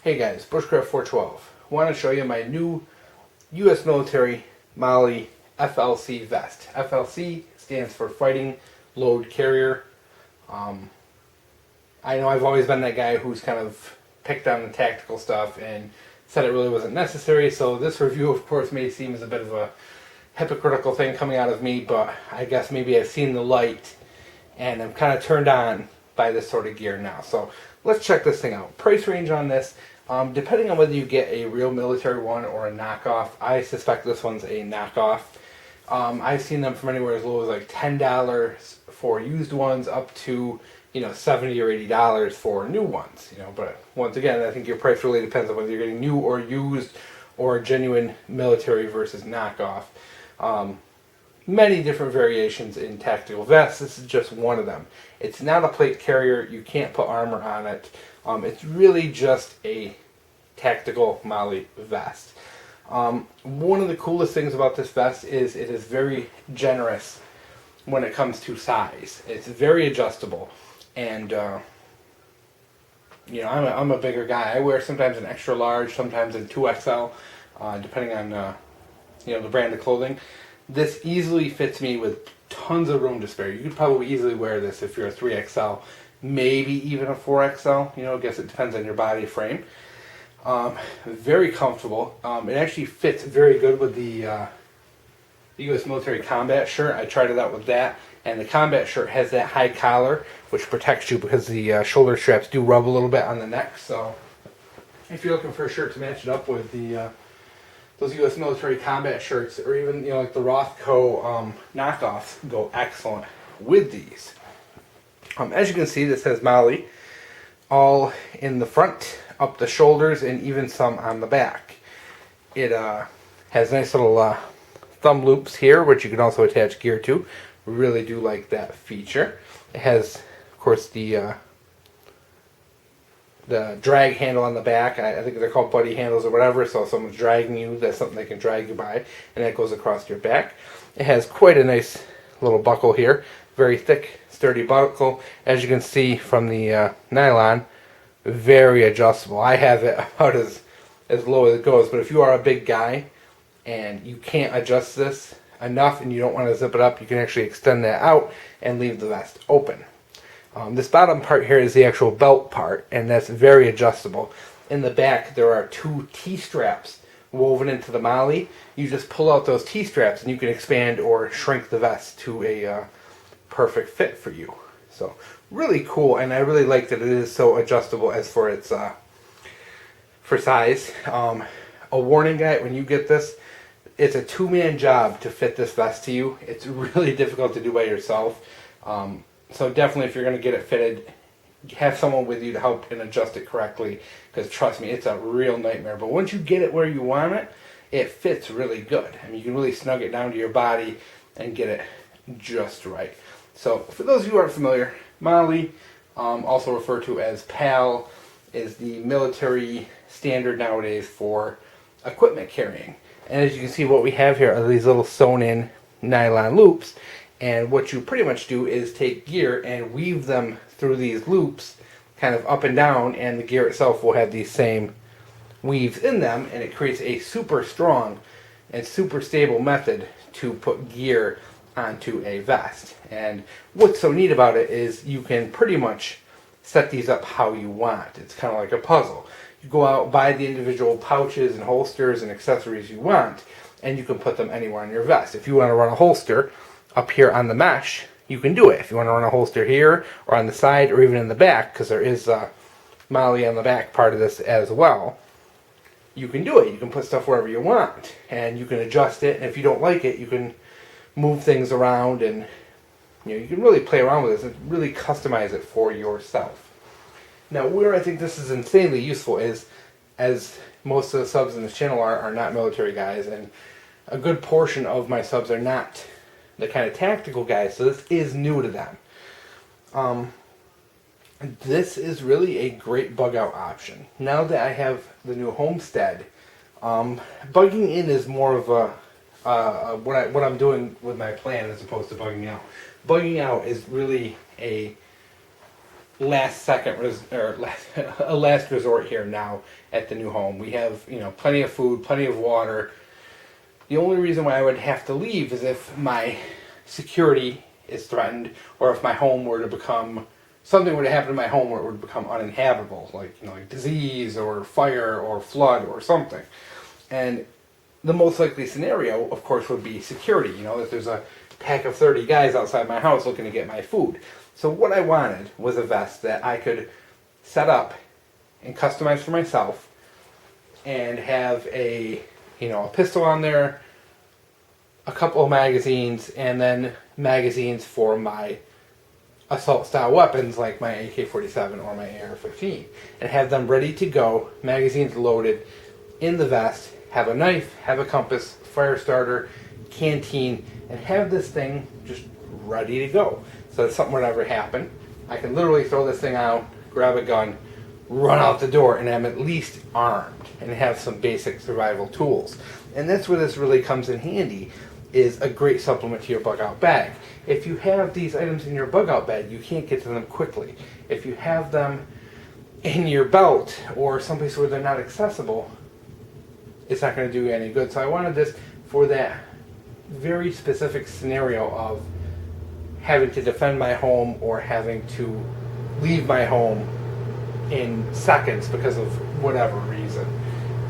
Hey guys, Bushcraft 412. Want to show you my new U.S. military Molle FLC vest. FLC stands for Fighting Load Carrier. I know I've always been that guy who's kind of picked on the tactical stuff and said it really wasn't necessary, so this review of course may seem as a bit of a hypocritical thing coming out of me, but I guess maybe I've seen the light and I'm kind of turned on by this sort of gear now. So let's check this thing out. Price range on this, depending on whether you get a real military one or a knockoff. I suspect this one's a knockoff. I've seen them from anywhere as low as like $10 for used ones up to $70 or $80 for new ones. But once again, I think your price really depends on whether you're getting new or used or genuine military versus knockoff. Many different variations in tactical vests. This is just one of them. It's not a plate carrier. You can't put armor on it. It's really just a tactical Molle vest. One of the coolest things about this vest is it is very generous when it comes to size. It's very adjustable, and I'm a bigger guy. I wear sometimes an extra large, sometimes a 2XL, depending on the brand of clothing. This easily fits me with tons of room to spare. You could probably easily wear this if you're a 3XL, maybe even a 4XL. I guess it depends on your body frame. Very comfortable. It actually fits very good with the U.S. military combat shirt. I tried it out with that, and the combat shirt has that high collar, which protects you because the shoulder straps do rub a little bit on the neck. So if you're looking for a shirt to match it up with those U.S. military combat shirts, or even like the Rothco knockoffs, go excellent with these. As you can see, this has Molle all in the front, up the shoulders, and even some on the back. It has nice little thumb loops here, which you can also attach gear to. Really do like that feature. It has, of course, the drag handle on the back. I think they're called buddy handles or whatever, so if someone's dragging you, that's something they can drag you by, and that goes across your back. It has quite a nice little buckle here. Very thick, sturdy buckle. As you can see from the nylon, very adjustable. I have it about as low as it goes, but if you are a big guy and you can't adjust this enough and you don't want to zip it up, you can actually extend that out and leave the vest open. This bottom part here is the actual belt part, and that's very adjustable. In the back there are two T-straps woven into the Molle. You just pull out those T-straps and you can expand or shrink the vest to a perfect fit for you. So really cool, and I really like that it is so adjustable as for its for size. A warning, guy, when you get this, it's a two-man job to fit this vest to you. It's really difficult to do by yourself. So definitely, if you're going to get it fitted, have someone with you to help and adjust it correctly, because trust me, it's a real nightmare. But once you get it where you want it, it fits really good. I mean, you can really snug it down to your body and get it just right. So for those of you who aren't familiar, Molle, also referred to as PAL, is the military standard nowadays for equipment carrying. And as you can see, what we have here are these little sewn-in nylon loops. And what you pretty much do is take gear and weave them through these loops, kind of up and down, and the gear itself will have these same weaves in them, and it creates a super strong and super stable method to put gear onto a vest. And what's so neat about it is you can pretty much set these up how you want. It's kind of like a puzzle. You go out, buy the individual pouches and holsters and accessories you want, and you can put them anywhere on your vest. If you want to run a holster up here on the mesh, you can do it. If you want to run a holster here or on the side or even in the back, because there is Molle on the back part of this as well, you can do it. You can put stuff wherever you want, and you can adjust it, and if you don't like it, you can move things around, and you can really play around with this and really customize it for yourself. Now, where I think this is insanely useful is, as most of the subs in this channel are not military guys, and a good portion of my subs are not the kind of tactical guys, so this is new to them. This is really a great bug out option. Now that I have the new Homestead, bugging in is more of what I'm doing with my plan as opposed to bugging out. Bugging out is really a last second a last resort here now at the new home. We have, you know, plenty of food, plenty of water. The only reason why I would have to leave is if my security is threatened, or if my home were to become, something were to happen to my home where it would become uninhabitable, like, you know, like disease or fire or flood or something. And the most likely scenario, of course, would be security. You know, that there's a pack of 30 guys outside my house looking to get my food. So what I wanted was a vest that I could set up and customize for myself, and have a, you know, a pistol on there, a couple of magazines, and then magazines for my assault style weapons like my AK-47 or my AR-15, and have them ready to go, magazines loaded in the vest, have a knife, have a compass, fire starter, canteen, and have this thing just ready to go. So if something would ever happen, I can literally throw this thing out, grab a gun, run out the door, and I'm at least armed and have some basic survival tools. And that's where this really comes in handy, is a great supplement to your bug out bag. If you have these items in your bug out bag, you can't get to them quickly. If you have them in your belt or someplace where they're not accessible, it's not going to do you any good. So I wanted this for that very specific scenario of having to defend my home or having to leave my home in seconds because of whatever reason.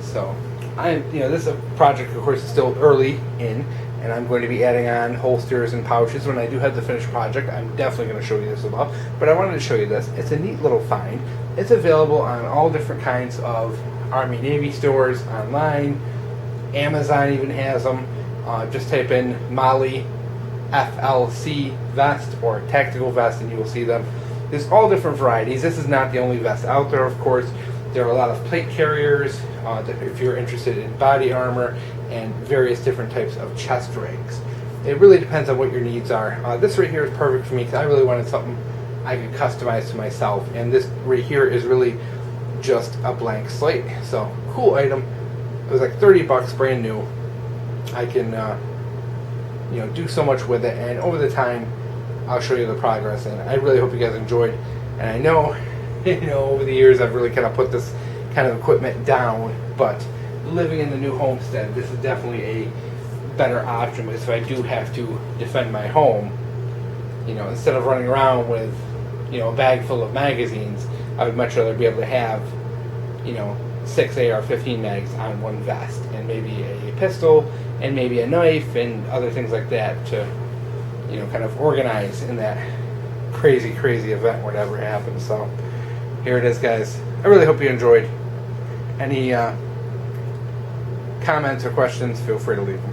So this is a project, of course, is still early in, and I'm going to be adding on holsters and pouches when I do have the finished project. I'm definitely going to show you this as well, but I wanted to show you this. It's a neat little find. It's available on all different kinds of Army Navy stores online. Amazon even has them. Just type in Molle FLC Vest or Tactical Vest and you will see them. There's all different varieties. This is not the only vest out there, of course. There are a lot of plate carriers, if you're interested in body armor, and various different types of chest rigs. It really depends on what your needs are. This right here is perfect for me because I really wanted something I could customize to myself, and this right here is really just a blank slate. So, cool item. It was like 30 bucks, brand new. I can do so much with it, and over the time I'll show you the progress, and I really hope you guys enjoyed. And I know over the years I've really kind of put this kind of equipment down, but living in the new homestead, this is definitely a better option, because if I do have to defend my home, instead of running around with a bag full of magazines, I would much rather be able to have 6 AR-15 mags on one vest, and maybe a pistol, and maybe a knife, and other things like that to kind of organize in that crazy event, whatever happens. So here it is, guys. I really hope you enjoyed. Any comments or questions, feel free to leave them.